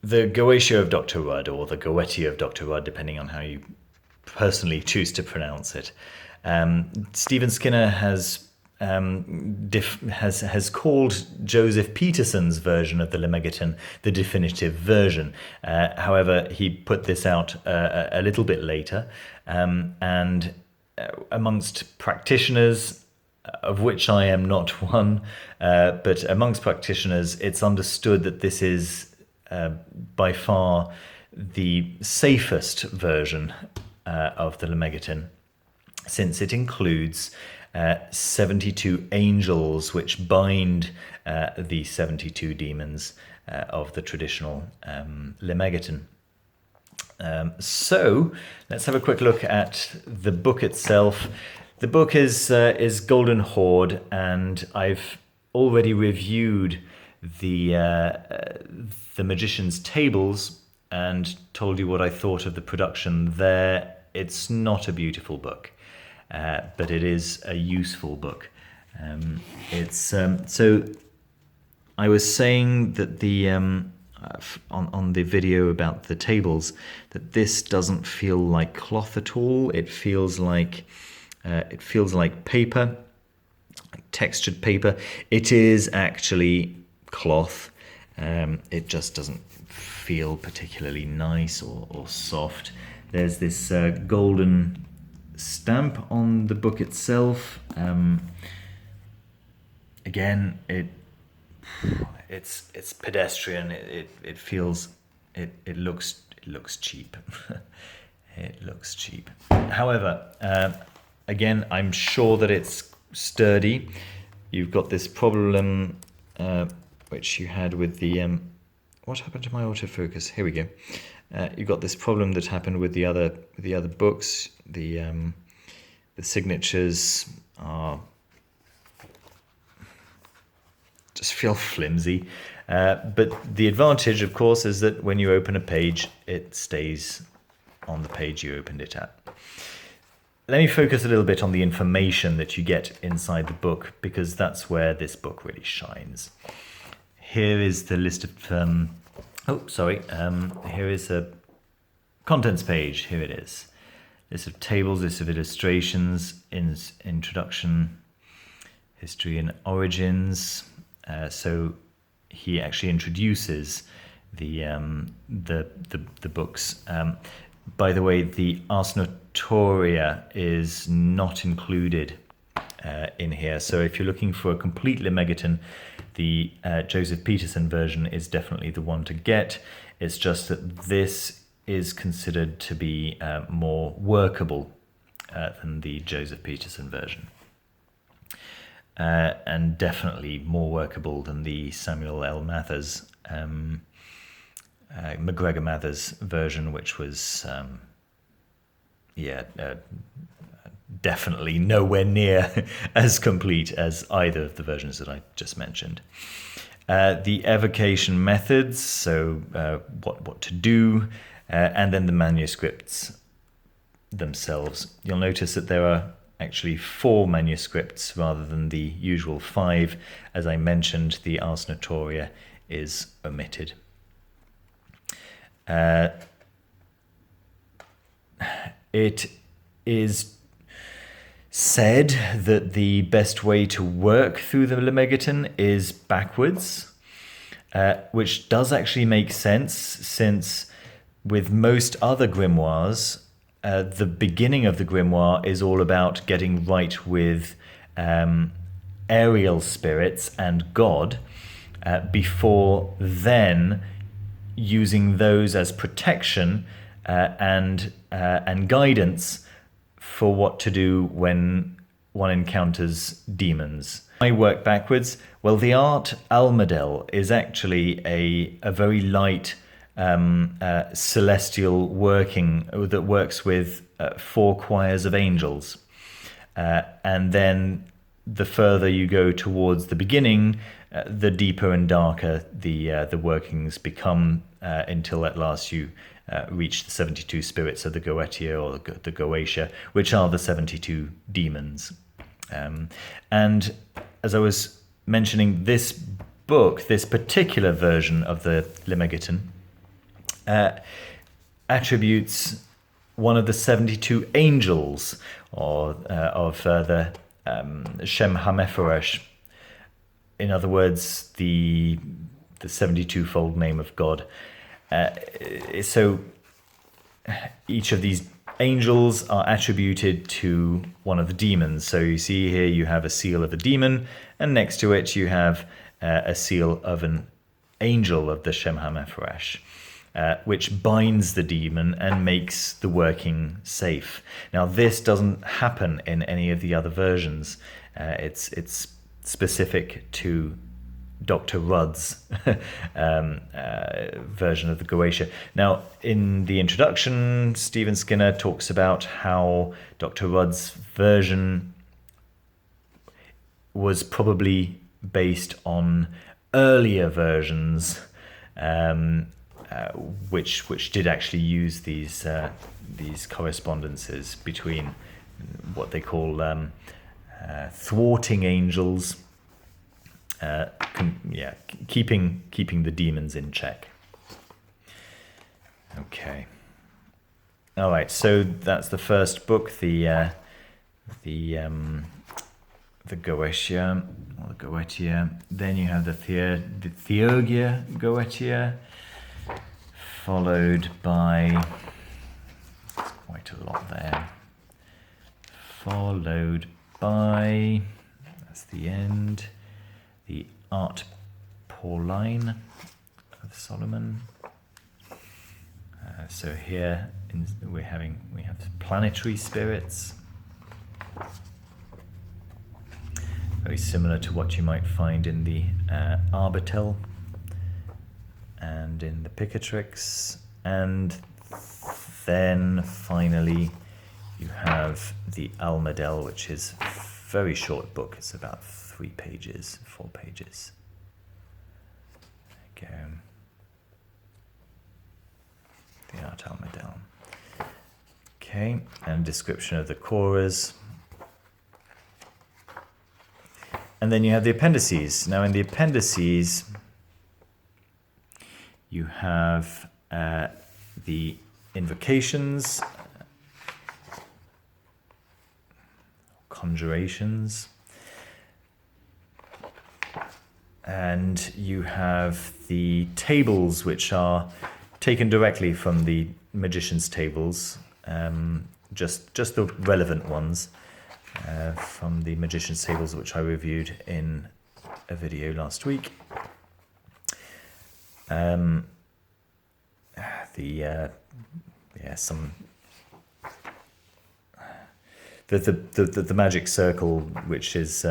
the Goetia of Dr Rudd, or the Goetia of Dr Rudd, depending on how you personally choose to pronounce it. Stephen Skinner has called Joseph Peterson's version of the Lemegeton the definitive version. However, he put this out a little bit later, and amongst practitioners, of which I am not one, but amongst practitioners, it's understood that this is by far the safest version of the Lemegeton, since it includes 72 angels which bind the 72 demons of the traditional Lemegeton. So let's have a quick look at the book itself. The book is Golden Horde, and I've already reviewed the Magician's Tables and told you what I thought of the production there. It's not a beautiful book, but it is a useful book. So I was saying that the on the video about the tables, that this doesn't feel like cloth at all. It feels like paper, like textured paper. It is actually cloth. It just doesn't feel particularly nice or soft. There's this golden stamp on the book itself. Again, it's pedestrian. It feels it looks cheap. It looks cheap. However, again, I'm sure that it's sturdy. You've got this problem which you had with the what happened to my autofocus? Here we go. You've got this problem that happened with the other books. The signatures are just feel flimsy. But the advantage, of course, is that when you open a page, it stays on the page you opened it at. Let me focus a little bit on the information that you get inside the book, because that's where this book really shines. Here is the list of here is a contents page. Here it is. List of tables, list of illustrations, introduction, history and origins. So he actually introduces the books. By the way, the Ars Notoria is not included in here. So if you're looking for a complete Lemegeton, the Joseph Peterson version is definitely the one to get. It's just that this is considered to be more workable than the Joseph Peterson version. And definitely more workable than the Samuel L. Mathers, MacGregor Mathers version, which was, definitely nowhere near as complete as either of the versions that I just mentioned. The evocation methods, so what to do, and then the manuscripts themselves. You'll notice that there are actually 4 manuscripts rather than the usual 5. As I mentioned, the Ars Notoria is omitted. It is said that the best way to work through the Lemegeton is backwards, which does actually make sense, since with most other grimoires, the beginning of the grimoire is all about getting right with aerial spirits and God, before then using those as protection and guidance for what to do when one encounters demons. I work backwards. Well, the art Almadel is actually a very light celestial working that works with 4 choirs of angels. And then the further you go towards the beginning, the deeper and darker the workings become, until at last you reach the 72 spirits of the Goetia or the Goetia, which are the 72 demons. And as I was mentioning, this book, this particular version of the Lemegeton, attributes one of the 72 angels, or of the Shem HaMephoresh. In other words, the 72-fold name of God. So each of these angels are attributed to one of the demons. So you see here you have a seal of a demon, and next to it you have a seal of an angel of the Shem HaMephoresh, which binds the demon and makes the working safe. Now this doesn't happen in any of the other versions. It's specific to Dr. Rudd's version of the Goetia. Now, in the introduction, Stephen Skinner talks about how Dr. Rudd's version was probably based on earlier versions, which did actually use these correspondences between what they call thwarting angels. Keeping the demons in check. Okay. All right. So that's the first book, the Goetia, or the Goetia. Then you have the Theurgia Goetia, followed by quite a lot there. Followed by, that's the end, the Art Pauline of Solomon. So here we have planetary spirits, very similar to what you might find in the Arbatel and in the Picatrix, and then finally you have the Almadel, which is a very short book. It's about 4 pages. There you go. The Art Almadel. Okay, and description of the Koras. And then you have the appendices. Now in the appendices, you have the invocations, conjurations, and you have the tables, which are taken directly from the magician's tables, just the relevant ones from the magician's tables, which I reviewed in a video last week. The magic circle, which is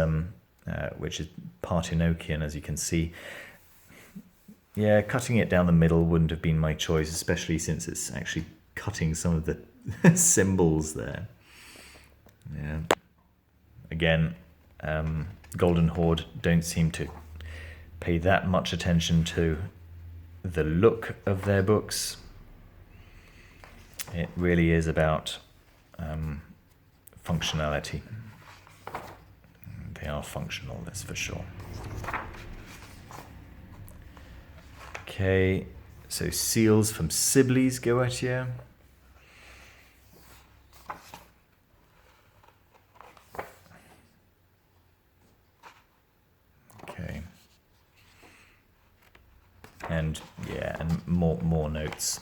Partenochian, as you can see. Yeah, cutting it down the middle wouldn't have been my choice, especially since it's actually cutting some of the symbols there. Yeah. Again, Golden Horde don't seem to pay that much attention to the look of their books. It really is about functionality. They are functional, that's for sure. Okay, so seals from Sibley's Goetia. Okay. And yeah, and more notes.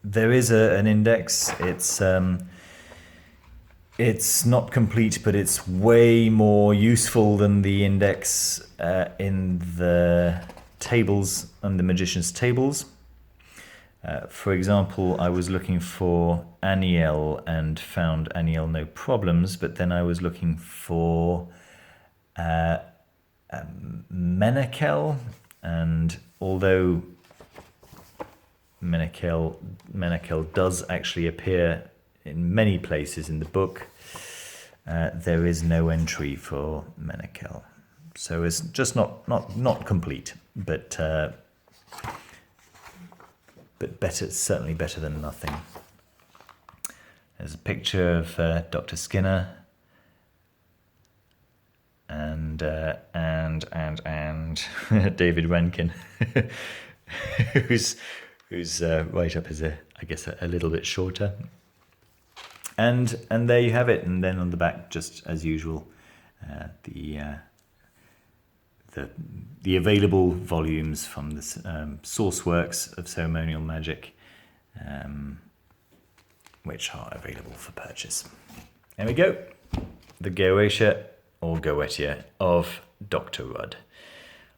There is an index. It's not complete, but it's way more useful than the index in the tables and the magician's tables. For example, I was looking for Aniel and found Aniel no problems, but then I was looking for Menekel, and although Menekel does actually appear in many places in the book, there is no entry for Menekel, so it's just not complete, but better, certainly better than nothing. There's a picture of Dr. Skinner, and and David Rankine, whose write-up is I guess a little bit shorter. And there you have it. And then on the back, just as usual, the available volumes from the source works of ceremonial magic, which are available for purchase. There we go. The Goetia or Goetia of Dr. Rudd.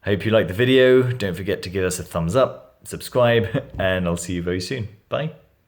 I hope you liked the video. Don't forget to give us a thumbs up, subscribe, and I'll see you very soon. Bye.